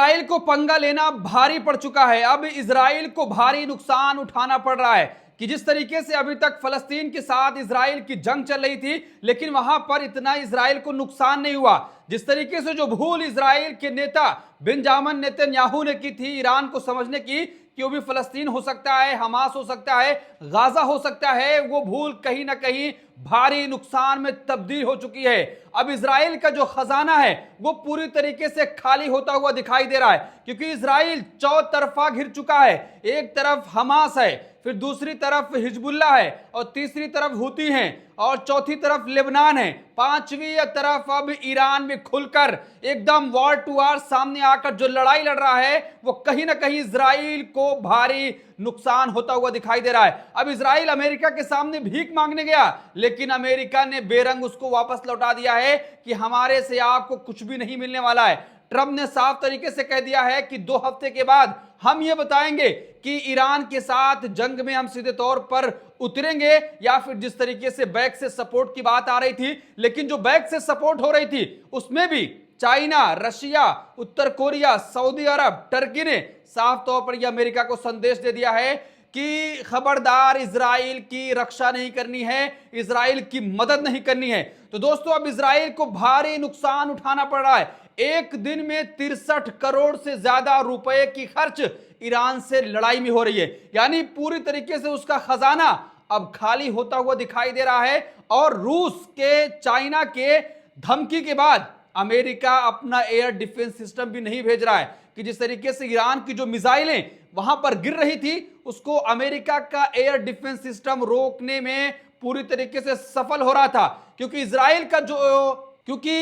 Israel को पंगा लेना भारी पड़ चुका है। अब इजराइल को भारी नुकसान उठाना पड़ रहा है कि जिस तरीके से अभी तक फलस्तीन के साथ इजराइल की जंग चल रही थी, लेकिन वहां पर इतना इजराइल को नुकसान नहीं हुआ। जिस तरीके से जो भूल इजराइल के नेता बेंजामिन नेतन्याहू ने की थी ईरान को समझने की कि वो भी फलस्तीन हो सकता है, हमास हो सकता है, गाजा हो सकता है, वो भूल कहीं ना कहीं भारी नुकसान में तब्दील हो चुकी है। अब इजराइल का जो खजाना है वो पूरी तरीके से खाली होता हुआ दिखाई दे रहा है, क्योंकि इजराइल चौतरफा घिर चुका है। एक तरफ हमास है, फिर दूसरी तरफ हिजबुल्लाह है, और तीसरी तरफ हुती हैं, और चौथी तरफ लेबनान है, पांचवी तरफ अब ईरान में खुलकर एकदम वॉर टू वॉर सामने आकर जो लड़ाई लड़ रहा है वो कहीं ना कहीं इजराइल को भारी नुकसान होता हुआ दिखाई दे रहा है। अब इजराइल अमेरिका के सामने भीख मांगने गया, लेकिन अमेरिका ने बेरंग उसको वापस लौटा दिया है कि हमारे से आपको कुछ भी नहीं मिलने वाला है। ट्रंप ने साफ तरीके से कह दिया है कि 2 हफ्ते के बाद हम ये बताएंगे कि ईरान के साथ जंग में हम सीधे तौर पर उतरेंगे या फिर जिस तरीके से बैक से सपोर्ट की बात आ रही थी, लेकिन जो बैक से सपोर्ट हो रही थी उसमें भी चाइना, रशिया, उत्तर कोरिया, सऊदी अरब, टर्की ने साफ तौर पर यह अमेरिका को संदेश दे दिया है कि खबरदार इजराइल की रक्षा नहीं करनी है, इजराइल की मदद नहीं करनी है। तो दोस्तों अब इजराइल को भारी नुकसान उठाना पड़ रहा है। एक दिन में 63 करोड़ से ज्यादा रुपए की खर्च ईरान से लड़ाई में हो रही है, यानी पूरी तरीके से उसका खजाना अब खाली होता हुआ दिखाई दे रहा है। और रूस के, चाइना के धमकी के बाद अमेरिका अपना एयर डिफेंस सिस्टम भी नहीं भेज रहा है कि जिस तरीके से ईरान की जो मिसाइलें वहां पर गिर रही थी उसको अमेरिका का एयर डिफेंस सिस्टम रोकने में पूरी तरीके से सफल हो रहा था, क्योंकि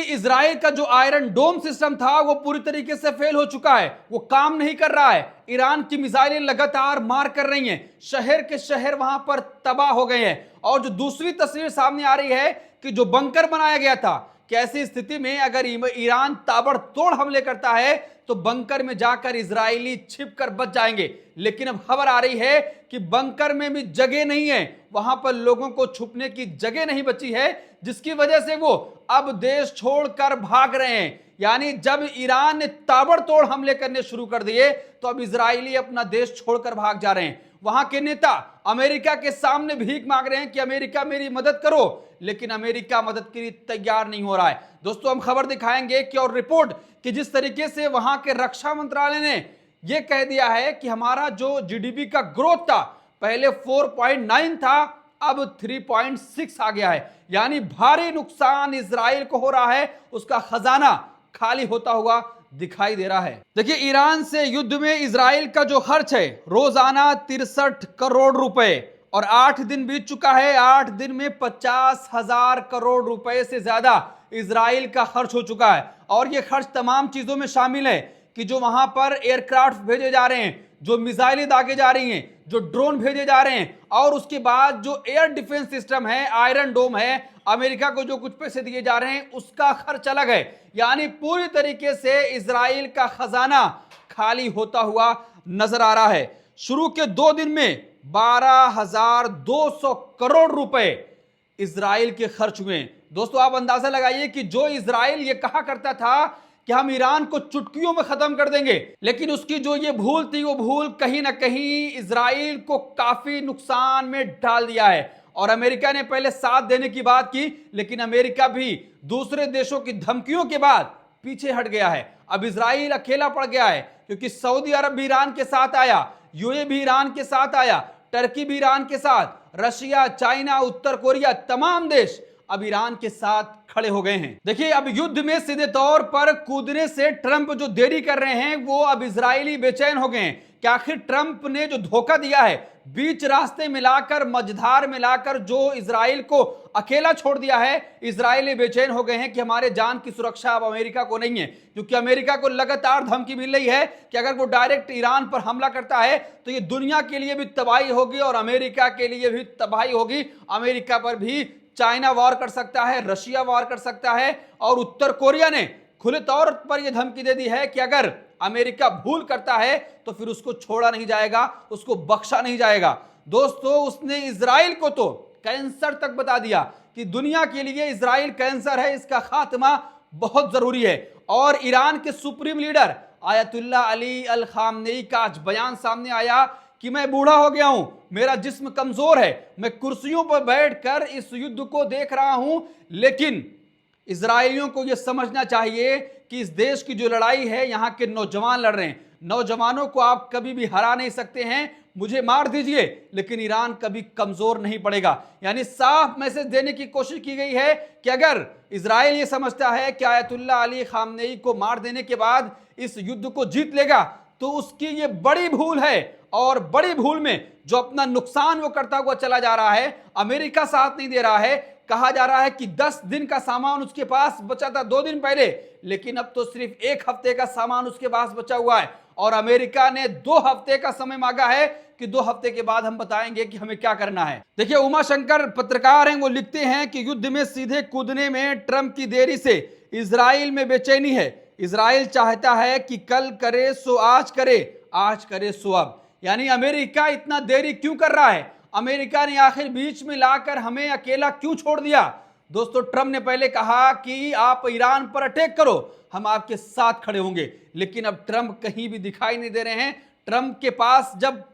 इजराइल का जो आयरन डोम सिस्टम था वो पूरी तरीके से फेल हो चुका है, वो काम नहीं कर रहा है। ईरान की मिसाइलें लगातार मार कर रही हैं, शहर के शहर वहां पर तबाह हो गए हैं। और जो दूसरी तस्वीर सामने आ रही है कि जो बंकर बनाया गया था, कैसी स्थिति में अगर ईरान ताबड़तोड़ हमले करता है तो बंकर में जाकर इजरायली छिपकर बच जाएंगे। लेकिन अब खबर आ रही है कि बंकर में भी जगह नहीं है, वहां पर लोगों को छुपने की जगह नहीं बची है, जिसकी वजह से वो अब देश छोड़कर भाग रहे हैं। यानी जब ईरान ने ताबड़तोड़ हमले करने शुरू कर दिए तो अब इजरायली अपना देश छोड़कर भाग जा रहे हैं। वहां के नेता अमेरिका के सामने भीख मांग रहे हैं कि अमेरिका मेरी मदद करो, लेकिन अमेरिका मदद के लिए तैयार नहीं हो रहा है। दोस्तों हम खबर दिखाएंगे कि और रिपोर्ट कि जिस तरीके से वहां के रक्षा मंत्रालय ने यह कह दिया है कि हमारा जो जीडीपी का ग्रोथ था पहले 4.9 था, अब 3.6 आ गया है, यानी भारी नुकसान इजराइल को हो रहा है, उसका खजाना खाली होता हुआ दिखाई दे रहा है। देखिए ईरान से युद्ध में इजराइल का जो खर्च है रोजाना 63 करोड़ रुपए, और 8 दिन बीत चुका है, 8 दिन में 50,000 करोड़ रुपए से ज्यादा इजराइल का खर्च हो चुका है। और यह खर्च तमाम चीजों में शामिल है कि जो वहां पर एयरक्राफ्ट भेजे जा रहे हैं, जो मिसाइलें दागे जा रही हैं, जो ड्रोन भेजे जा रहे हैं, और उसके बाद जो एयर डिफेंस सिस्टम है, आयरन डोम है, अमेरिका को जो कुछ पैसे दिए जा रहे हैं उसका खर्च अलग है। यानी पूरी तरीके से इजराइल का खजाना खाली होता हुआ नजर आ रहा है। शुरू के 2 दिन में 12,200 करोड़ रुपए इजराइल के खर्च हुए। दोस्तों आप अंदाजा लगाइए कि जो इजराइल ये कहा करता था कि हम ईरान को चुटकियों में खत्म कर देंगे, लेकिन उसकी जो ये भूल थी वो भूल कहीं ना कहीं इजराइल को काफी नुकसान में डाल दिया है। और अमेरिका ने पहले साथ देने की बात की, लेकिन अमेरिका भी दूसरे देशों की धमकियों के बाद पीछे हट गया है। अब इजराइल अकेला पड़ गया है, क्योंकि सऊदी अरब भी ईरान के साथ आया, यूएई भी ईरान के साथ आया, टर्की भी ईरान के साथ, रशिया, चाइना, उत्तर कोरिया, तमाम देश अब ईरान के साथ खड़े हो गए हैं। देखिए अब युद्ध में सीधे तौर पर कूदने से ट्रंप जो देरी कर रहे हैं वो अब इजरायली बेचैन हो गए हैं कि आखिर ट्रंप ने जो धोखा दिया है, बीच रास्ते मिलाकर, मझधार मिलाकर जो इजराइल को अकेला छोड़ दिया है, इजरायली बेचैन हो गए हैं कि हमारे जान की सुरक्षा अब अमेरिका को नहीं है, क्योंकि अमेरिका को लगातार धमकी मिल रही है कि अगर वो डायरेक्ट ईरान पर हमला करता है तो ये दुनिया के लिए भी तबाही होगी और अमेरिका के लिए भी तबाही होगी। अमेरिका पर भी चाइना वार कर सकता है, रशिया वार कर सकता है, और उत्तर कोरिया ने खुले तौर पर यह धमकी दे दी है कि अगर अमेरिका भूल करता है तो फिर उसको छोड़ा नहीं जाएगा, उसको बख्शा नहीं जाएगा। दोस्तों उसने इजराइल को तो कैंसर तक बता दिया कि दुनिया के लिए इजराइल कैंसर है, इसका खात्मा बहुत जरूरी है। और ईरान के सुप्रीम लीडर आयतुल्ला अली अल खामनेई का आज बयान सामने आया कि मैं बूढ़ा हो गया हूं, मेरा जिस्म कमजोर है, मैं कुर्सियों पर बैठकर इस युद्ध को देख रहा हूं, लेकिन इजरायलियों को यह समझना चाहिए कि इस देश की जो लड़ाई है यहां के नौजवान लड़ रहे हैं। नौजवानों को आप कभी भी हरा नहीं सकते हैं, मुझे मार दीजिए लेकिन ईरान कभी कमजोर नहीं पड़ेगा। यानी साफ मैसेज देने की कोशिश की गई है कि अगर इजराइल ये समझता है कि आयतुल्ला अली खामनेई को मार देने के बाद इस युद्ध को जीत लेगा तो उसकी ये बड़ी भूल है, और बड़ी भूल में जो अपना नुकसान वो करता हुआ चला जा रहा है। अमेरिका साथ नहीं दे रहा है, कहा जा रहा है कि 10 दिन का सामान उसके पास बचा था 2 दिन पहले, लेकिन अब तो सिर्फ 1 हफ्ते का सामान उसके पास बचा हुआ है, और अमेरिका ने 2 हफ्ते का समय मांगा है कि 2 हफ्ते के बाद हम बताएंगे कि हमें क्या करना है। देखिए, उमा शंकर पत्रकार हैं, वो लिखते हैं कि युद्ध में सीधे कूदने में ट्रंप की देरी से इजराइल में बेचैनी है। इजराइल चाहता है कि कल करे सो आज करे, आज करे सो अब। यानी अमेरिका इतना देरी क्यों कर रहा है? अमेरिका ने आखिर बीच में लाकर हमें अकेला क्यों छोड़ दिया? दोस्तों, ट्रंप ने पहले कहा कि आप ईरान पर अटैक करो, हम आपके साथ खड़े होंगे, लेकिन अब ट्रंप कहीं भी दिखाई नहीं दे रहे हैं। ट्रंप के पास जब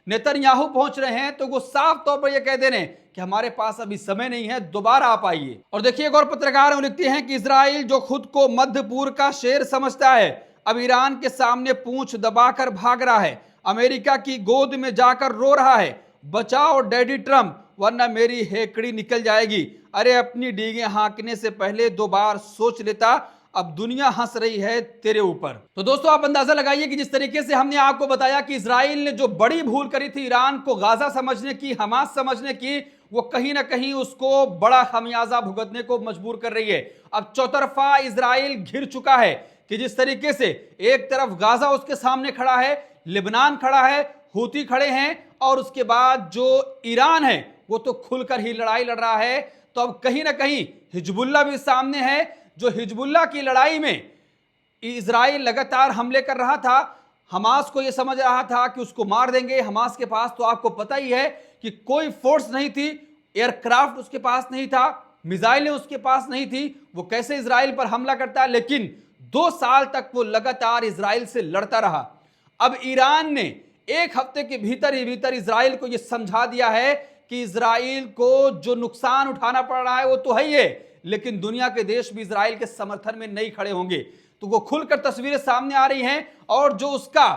नेतन्याहू पहुंच रहे हैं तो वो साफ तौर पर यह कह दे रहे हैं कि हमारे पास अभी समय नहीं है, दोबारा आप आइए। और देखिए, एक और पत्रकार हैं, लिखते हैं कि इजराइल जो खुद को मध्य पूर्व का शेर समझता है, अब ईरान के सामने पूंछ दबाकर भाग रहा है, अमेरिका की गोद में जाकर रो रहा है, बचाओ डैडी ट्रंप वरना मेरी हेकड़ी निकल जाएगी। अरे अपनी डींगे हाँकने से पहले 2 बार सोच लेता, अब दुनिया हंस रही है तेरे ऊपर। तो दोस्तों, आप अंदाजा लगाइए कि जिस तरीके से हमने आपको बताया कि इजराइल ने जो बड़ी भूल करी थी ईरान को गाजा समझने की, हमास समझने की, वो कहीं ना कहीं उसको बड़ा खमियाजा भुगतने को मजबूर कर रही है। अब चौतरफा इजराइल घिर चुका है कि जिस तरीके से एक तरफ गाजा उसके सामने खड़ा है, लेबनान खड़ा है, हूती खड़े हैं, और उसके बाद जो ईरान है वो तो खुलकर ही लड़ाई लड़ रहा है। तो अब कहीं ना कहीं हिजबुल्ला भी सामने है, जो हिजबुल्ला की लड़ाई में इजराइल लगातार हमले कर रहा था। हमास को यह समझ रहा था कि उसको मार देंगे। हमास के पास तो आपको पता ही है कि कोई फोर्स नहीं थी, एयरक्राफ्ट उसके पास नहीं था, मिसाइलें उसके पास नहीं थी, वो कैसे इजराइल पर हमला करता है। लेकिन 2 साल तक वो लगातार इजराइल से लड़ता रहा। अब ईरान ने 1 हफ्ते के भीतर ही भीतर इजराइल को यह समझा दिया है कि इजराइल को जो नुकसान उठाना पड़ रहा है वो तो है ही है, लेकिन दुनिया के देश भी इजराइल के समर्थन में नहीं खड़े होंगे। तो वो खुलकर तस्वीरें सामने आ रही हैं, और जो उसका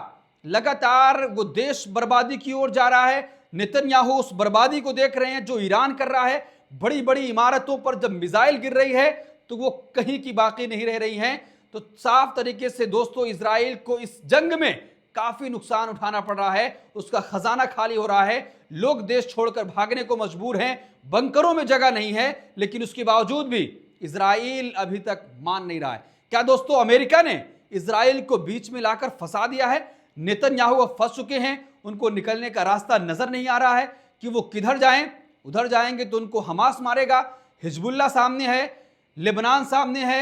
लगातार वो देश बर्बादी की ओर जा रहा है, नेतन्याहू उस बर्बादी को देख रहे हैं जो ईरान कर रहा है। बड़ी बड़ी इमारतों पर जब मिसाइल गिर रही है तो वो कहीं की बाकी नहीं रह रही हैं। तो साफ तरीके से दोस्तों, इजराइल को इस जंग में काफी नुकसान उठाना पड़ रहा है, उसका खजाना खाली हो रहा है, लोग देश छोड़कर भागने को मजबूर हैं, बंकरों में जगह नहीं है, लेकिन उसके बावजूद भी इजराइल अभी तक मान नहीं रहा है। क्या दोस्तों, अमेरिका ने इजराइल को बीच में लाकर फंसा दिया है? नेतन्याहू अब फंस चुके हैं, उनको निकलने का रास्ता नजर नहीं आ रहा है कि वो किधर जाएं। उधर जाएंगे तो उनको हमास मारेगा, हिजबुल्ला सामने है, लेबनान सामने है,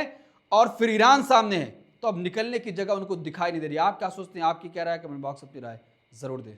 और फिर ईरान सामने है। तो अब निकलने की जगह उनको दिखाई नहीं दे रही। आप क्या सोचते हैं? आपकी क्या राय है? कमेंट बॉक्स अपनी राय जरूर दें।